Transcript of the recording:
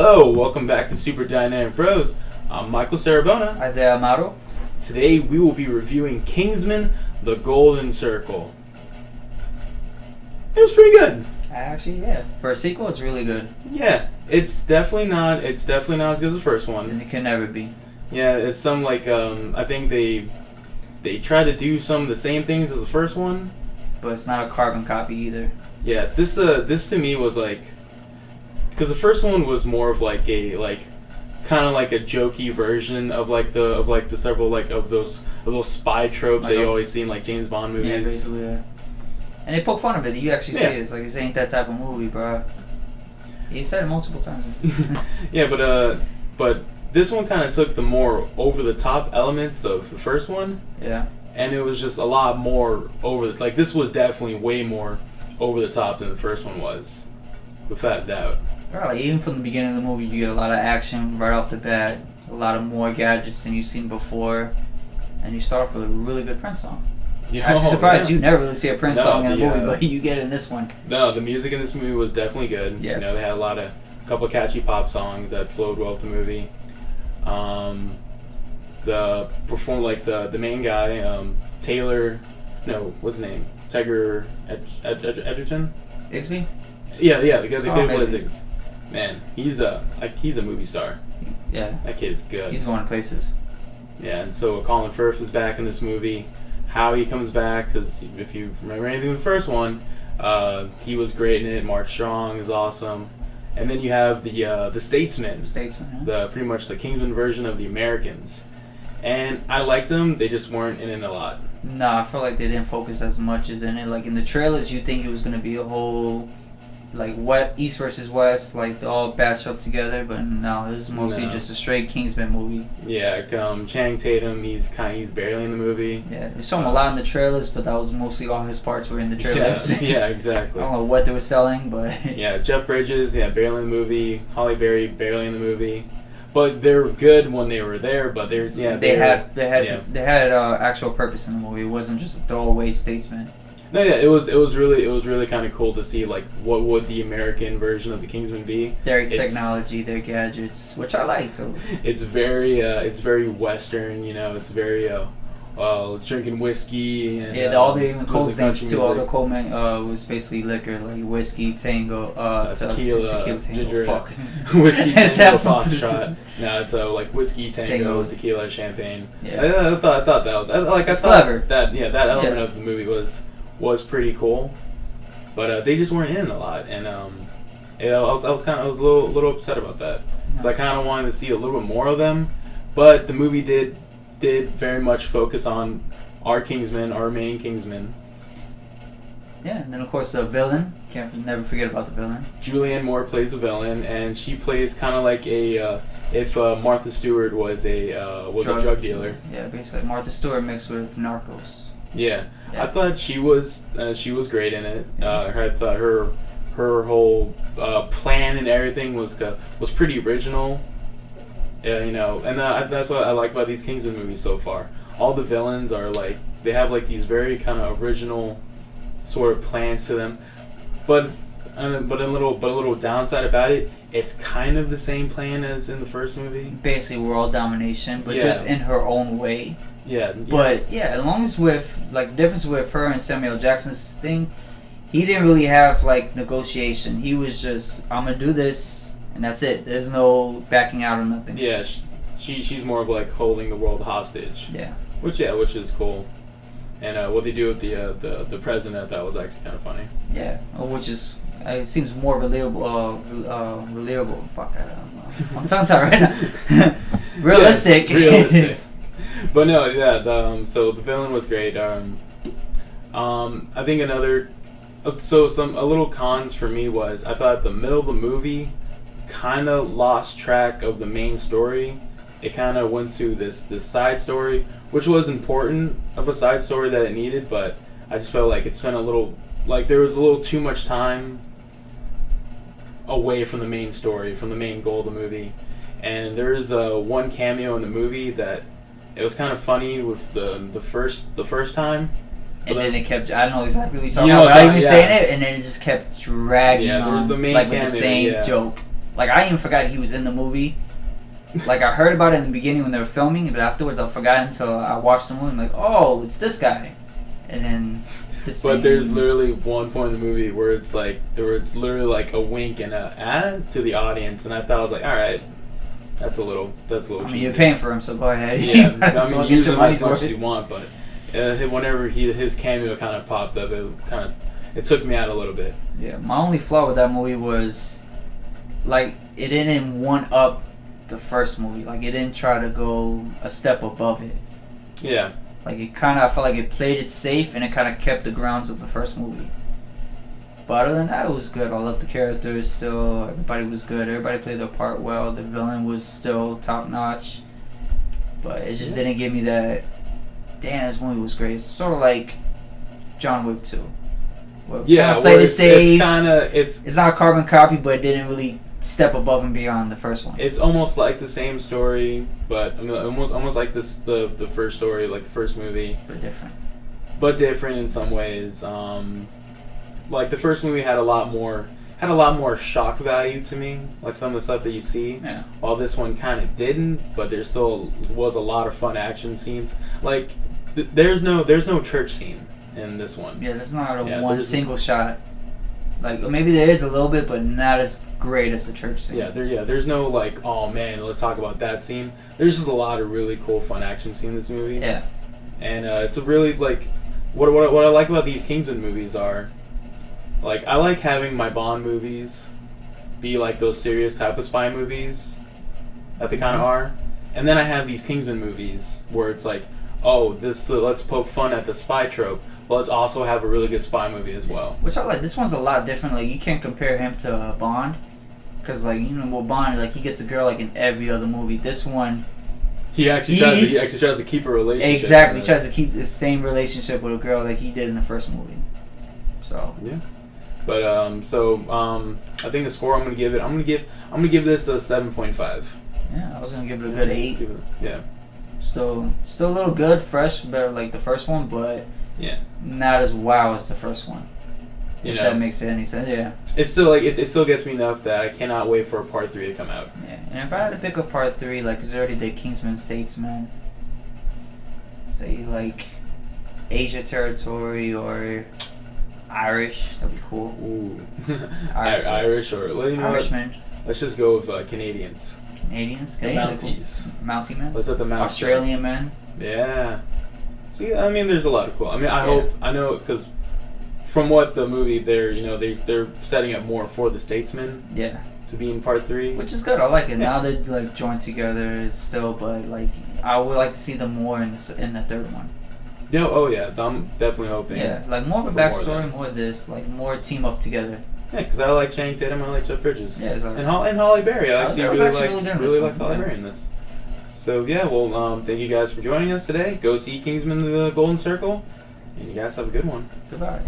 Hello, welcome back to Super Dynamic Bros. I'm Michael Sarabona. Isaiah Amaro. Today we will be reviewing Kingsman: The Golden Circle. It was pretty good. Actually, yeah. For a sequel, it's really good. Yeah, it's definitely not as good as the first one. And it can never be. Yeah, it's some I think they try to do some of the same things as the first one, But it's not a carbon copy either. Yeah, this to me was because the first one was more of kind of like a jokey version of the several of those spy tropes that you always see in James Bond movies. Yeah, basically. Yeah. And they poke fun of it. You actually see it. It's like this ain't that type of movie, bro. He said it multiple times. Yeah, but this one kind of took the more over the top elements of the first one. Yeah. And it was just a lot more this was definitely way more over the top than the first one was, without a doubt. Right, even from the beginning of the movie, you get a lot of action right off the bat, a lot of more gadgets than you've seen before, and you start off with a really good Prince song. I'm actually surprised you never really see a Prince song in a movie, but you get it in this one. No, the music in this movie was definitely good. Yes. They had a couple of catchy pop songs that flowed well with the movie. The main guy, Taylor, no, what's his name? Tiger Edgerton? Bixby? Yeah, the guy who plays it. Man, he's a movie star. Yeah. That kid's good. He's going places. Yeah, and so Colin Firth is back in this movie. How he comes back, because if you remember anything with the first one, he was great in it. Mark Strong is awesome. And then you have the Statesmen. Pretty much the Kingsman version of the Americans. And I liked them, they just weren't in it a lot. No, I felt like they didn't focus as much as in it. Like in the trailers, you think it was gonna be a whole, East versus West, they all batch up together. But no, this is mostly just a straight Kingsman movie. Yeah, Channing Tatum, he's barely in the movie. Yeah, we saw him a lot in the trailers, but that was mostly all his parts were in the trailers. Yeah, exactly. I don't know what they were selling, but yeah, Jeff Bridges, barely in the movie. Halle Berry, barely in the movie. But they were good when they were there. But they had actual purpose in the movie. It wasn't just a throwaway statesman. No, yeah, it was really kind of cool to see what would the American version of the Kingsman be. Their technology, their gadgets, which I like too. It's very Western, It's very drinking whiskey and all the cold names too. All the cold men was basically liquor, like whiskey, tango, tequila, tango, fuck, whiskey, tango, foxtrot. No, it's whiskey, tango, tequila, champagne. Yeah, I thought that was it's clever. That element of the movie was pretty cool, but they just weren't in a lot, and I was a little upset about that because I kind of wanted to see a little bit more of them, but the movie did very much focus on our Kingsman, our main Kingsman. Yeah, and then of course the villain. Can't never forget about the villain. Julianne Moore plays the villain, and she plays kind of like if Martha Stewart was a drug dealer. Yeah, basically Martha Stewart mixed with Narcos. Yeah. I thought she was great in it. I thought her whole plan and everything was pretty original. And that's what I like about these Kingsman movies so far. All the villains are they have these very kind of original sort of plans to them, but a little downside about it. It's kind of the same plan as in the first movie. Basically, world domination, but just in her own way. Yeah. But as long as with the difference with her and Samuel Jackson's thing, he didn't really have negotiation. He was just, I'm gonna do this, and that's it. There's no backing out or nothing. Yeah, she's more of holding the world hostage. Yeah. Which is cool. And what they do with the president, that was actually kind of funny. Yeah, which is it seems more relatable. Fuck, I don't know. I'm tongue-tied right now. Realistic. Yeah, realistic. But no, so the villain was great. I think a little cons for me was I thought the middle of the movie kind of lost track of the main story. It kind of went to this side story, which was important of a side story that it needed, but I just felt like it spent there was a little too much time away from the main story, from the main goal of the movie. And there's one cameo in the movie that it was kind of funny with the first time. And then it kept, I don't know exactly what you're talking about, but I was saying it, and then it just kept dragging on, there was the main with the same joke. Like, I even forgot he was in the movie. Like, I heard about it in the beginning when they were filming, but afterwards I forgot until I watched the movie. I'm like, oh, it's this guy. And then... But there's literally one point in the movie where it's literally like a wink and a ad to the audience, and I thought, I was like, all right, that's a little I cheesy. mean, you're paying for him, so go ahead. Yeah, I mean, use him as much as you want, but whenever his cameo kind of popped up, it took me out a little bit. Yeah, my only flaw with that movie was, like, it didn't one up the first movie. Like, it didn't try to go a step above it. Yeah. Like, I felt like it played it safe, and it kind of kept the grounds of the first movie. But other than that, it was good. I loved the characters still. Everybody was good. Everybody played their part well. The villain was still top-notch. But it just didn't give me that, damn, this movie was great. It's sort of like John Wick 2. Yeah, played it safe. It's not a carbon copy, but it didn't really step above and beyond the first one. It's almost like the same story, but I mean, almost like the first story, like the first movie, but different in some ways. Like the first movie had a lot more shock value to me, like some of the stuff that you see. Yeah. While this one kind of didn't, but there still was a lot of fun action scenes. Like there's no church scene in this one. Yeah, there's not one single shot. Like, maybe there is a little bit, but not as great as the church scene. There's no, like, oh man, let's talk about that scene. There's just a lot of really cool, fun action scenes in this movie. Yeah. And it's a really, like, what I like about these Kingsman movies are, like, I like having my Bond movies be, like, those serious type of spy movies that they kind of are. And then I have these Kingsman movies where it's like, oh, let's poke fun at the spy trope. But let's also have a really good spy movie as well. Which I like. This one's a lot different. Like, you can't compare him to Bond. Because, like, you know, with Bond, like, he gets a girl, like, in every other movie. This one... He actually tries to keep a relationship. Exactly. He tries to keep the same relationship with a girl that he did in the first movie. So... Yeah. But, I think the score I'm gonna give this a 7.5. Yeah, I was gonna give it a good 8. Yeah. So, still a little good, fresh, better like the first one, but... Yeah. Not as wow as the first one. If that makes any sense, yeah. It's still like it still gets me enough that I cannot wait for part 3 to come out. Yeah, and if I had to pick a part 3, like, cause I already did Kingsman, Statesman. Say like Asia territory or Irish, that'd be cool. Ooh. Irish or Irishman. Let's just go with Canadians. Canadians, Mounties. Mountie men. Let's let the Mounties. Australian men. Yeah. See, I mean, there's a lot of cool. I mean, I know, because from what the movie, they're setting up more for the Statesmen. Yeah. To be in part 3, which is good. I like it. Now they like joined together still, but like I would like to see them more in the third one. Yeah. Oh yeah. I'm definitely hoping. Yeah, like more of a backstory, more of this, like more team up together. Yeah, because I like Channing Tatum, I like Jeff Bridges. Yeah, exactly. And Halle Berry. I actually really like Halle yeah. Berry in this. So yeah, well, thank you guys for joining us today. Go see Kingsman: The Golden Circle, and you guys have a good one. Goodbye.